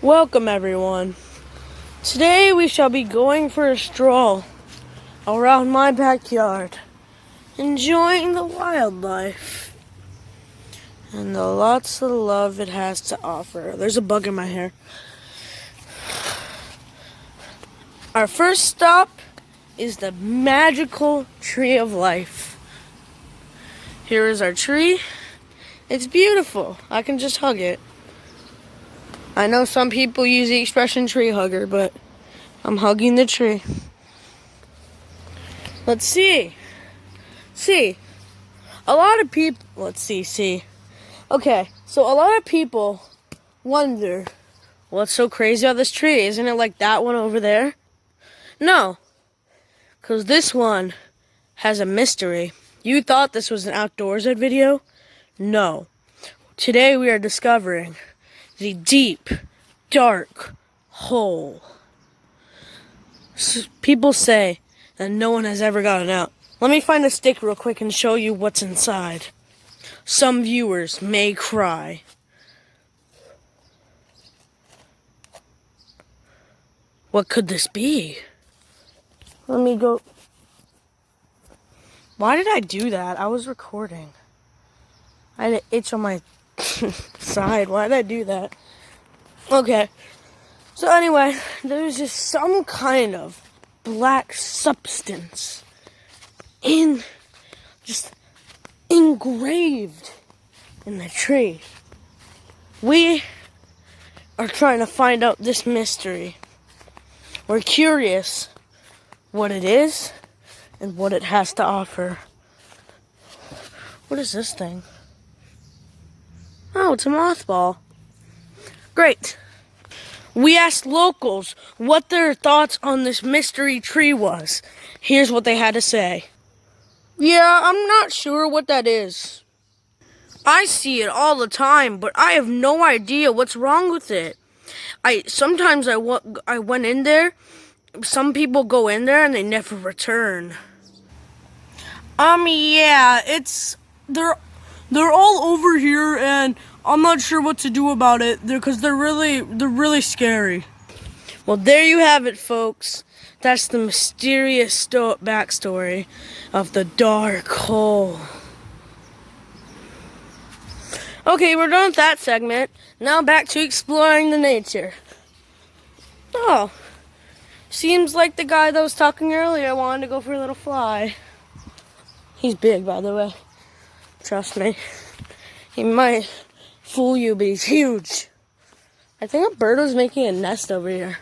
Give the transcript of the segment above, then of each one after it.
Welcome everyone. Today we shall be going for a stroll around my backyard, enjoying the wildlife and the lots of love it has to offer. There's a bug in my hair. Our first stop is the magical tree of life. Here is our tree. It's beautiful. I can just hug it. I know some people use the expression tree hugger, but I'm hugging the tree. Let's see. A lot of people, Okay, so a lot of people wonder, what's so crazy about this tree? Isn't it like that one over there? No, because this one has a mystery. You thought this was an outdoors ed video? No. Today we are discovering the deep, dark hole. People say that no one has ever gotten out. Let me find a stick real quick and show you what's inside. Some viewers may cry. What could this be? Let me go. Why did I do that? I was recording. I had an itch on my side. Why did I do that? Okay. So anyway, there's just some kind of black substance engraved in the tree. We are trying to find out this mystery. We're curious what it is and what it has to offer. What is this thing? Oh, it's a mothball. Great. We asked locals what their thoughts on this mystery tree was. Here's what they had to say. Yeah, I'm not sure what that is. I see it all the time, but I have no idea what's wrong with it. I went in there. Some people go in there and they never return. Yeah, they're all over here, and I'm not sure what to do about it because they're really scary. Well, there you have it, folks. That's the mysterious backstory of the dark hole. Okay, we're done with that segment. Now back to exploring the nature. Oh, seems like the guy that was talking earlier wanted to go for a little fly. He's big, by the way. Trust me. He might fool you, but he's huge. I think a bird was making a nest over here.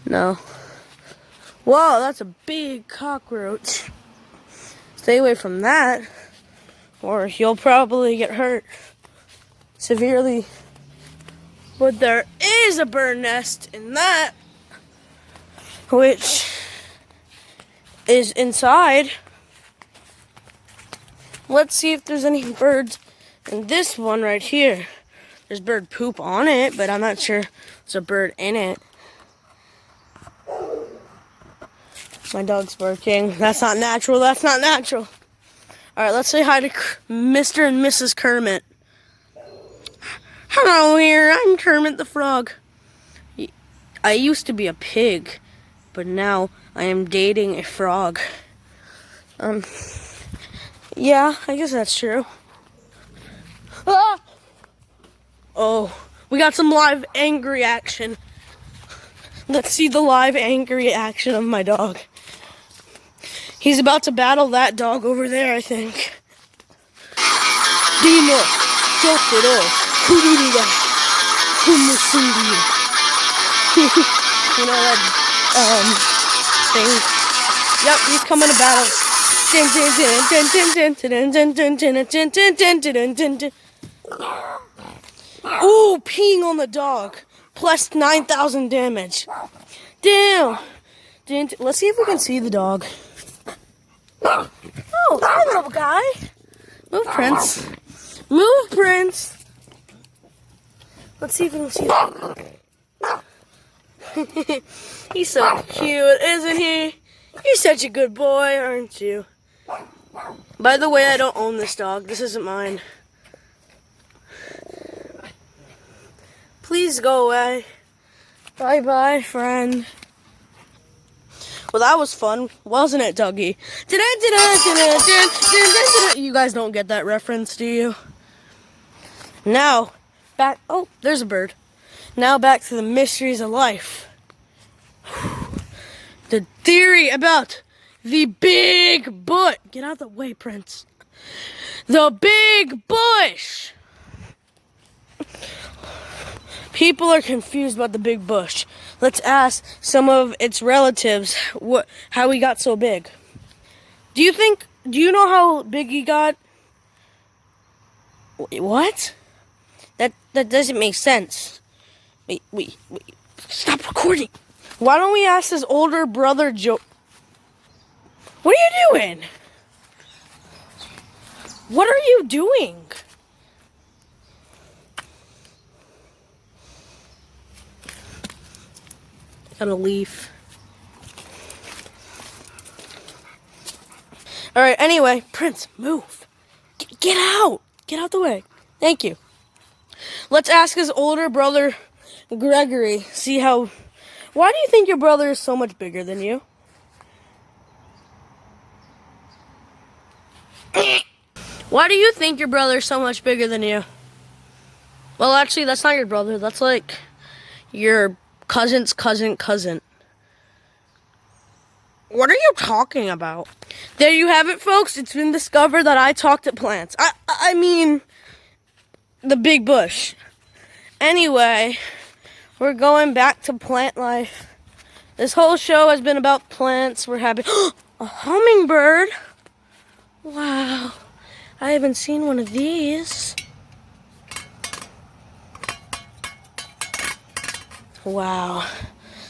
No. Whoa, that's a big cockroach. Stay away from that, or you'll probably get hurt severely. But there is a bird nest in that, which is inside. Let's see if there's any birds in this one right here. There's bird poop on it, but I'm not sure there's a bird in it. My dog's barking. That's not natural. All right, let's say hi to Mr. and Mrs. Kermit. Hello here, I'm Kermit the Frog. I used to be a pig, but now I am dating a frog. Yeah, I guess that's true. Ah! Oh, we got some live angry action. Let's see the live angry action of my dog. He's about to battle that dog over there, I think. Dino, Jotaro, Kururiga, Kumusindi. You know that, thing? Yep, he's coming to battle. Ooh, peeing on the dog. Plus 9,000 damage. Damn. Let's see if we can see the dog. Oh, hi, little guy. Move, Prince. Move, Prince. Let's see if we can see the dog. He's so cute, isn't he? You're such a good boy, aren't you? By the way, I don't own this dog. This isn't mine. Please go away. Bye-bye, friend. Well, that was fun, wasn't it, Dougie? You guys don't get that reference, do you? Now, back... Oh, there's a bird. Now back to the mysteries of life. The theory about the big bush. Get out of the way, Prince. The big bush. People are confused about the big bush. Let's ask some of its relatives how he got so big. Do you know how big he got? Wait, what? That doesn't make sense. Wait. Stop recording. Why don't we ask his older brother Joe? What are you doing? What are you doing? Got a leaf. Alright, anyway, Prince, move. Get out. Get out the way. Thank you. Let's ask his older brother, Gregory, see how... Why do you think your brother is so much bigger than you? Why do you think your brother is so much bigger than you? Well, actually, that's not your brother. That's like your cousin's cousin. What are you talking about? There you have it, folks. It's been discovered that I talk to plants. I mean, the big bush. Anyway, we're going back to plant life. This whole show has been about plants. We're having a hummingbird. Wow. I haven't seen one of these. Wow.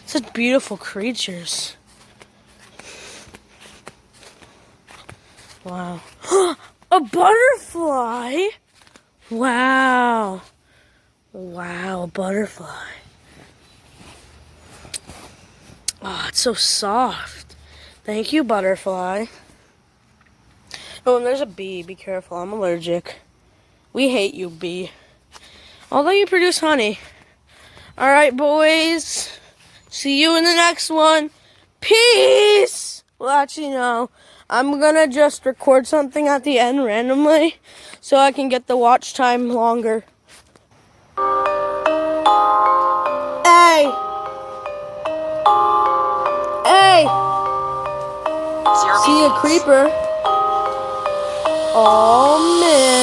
Such beautiful creatures. Wow. A butterfly? Wow. Wow, a butterfly. Oh, it's so soft. Thank you, butterfly. Oh, and there's a bee. Be careful, I'm allergic. We hate you, bee. Although you produce honey. Alright, boys. See you in the next one. Peace! Well, actually, no. I'm gonna just record something at the end randomly so I can get the watch time longer. Hey! Hey! See a creeper. Oh, man.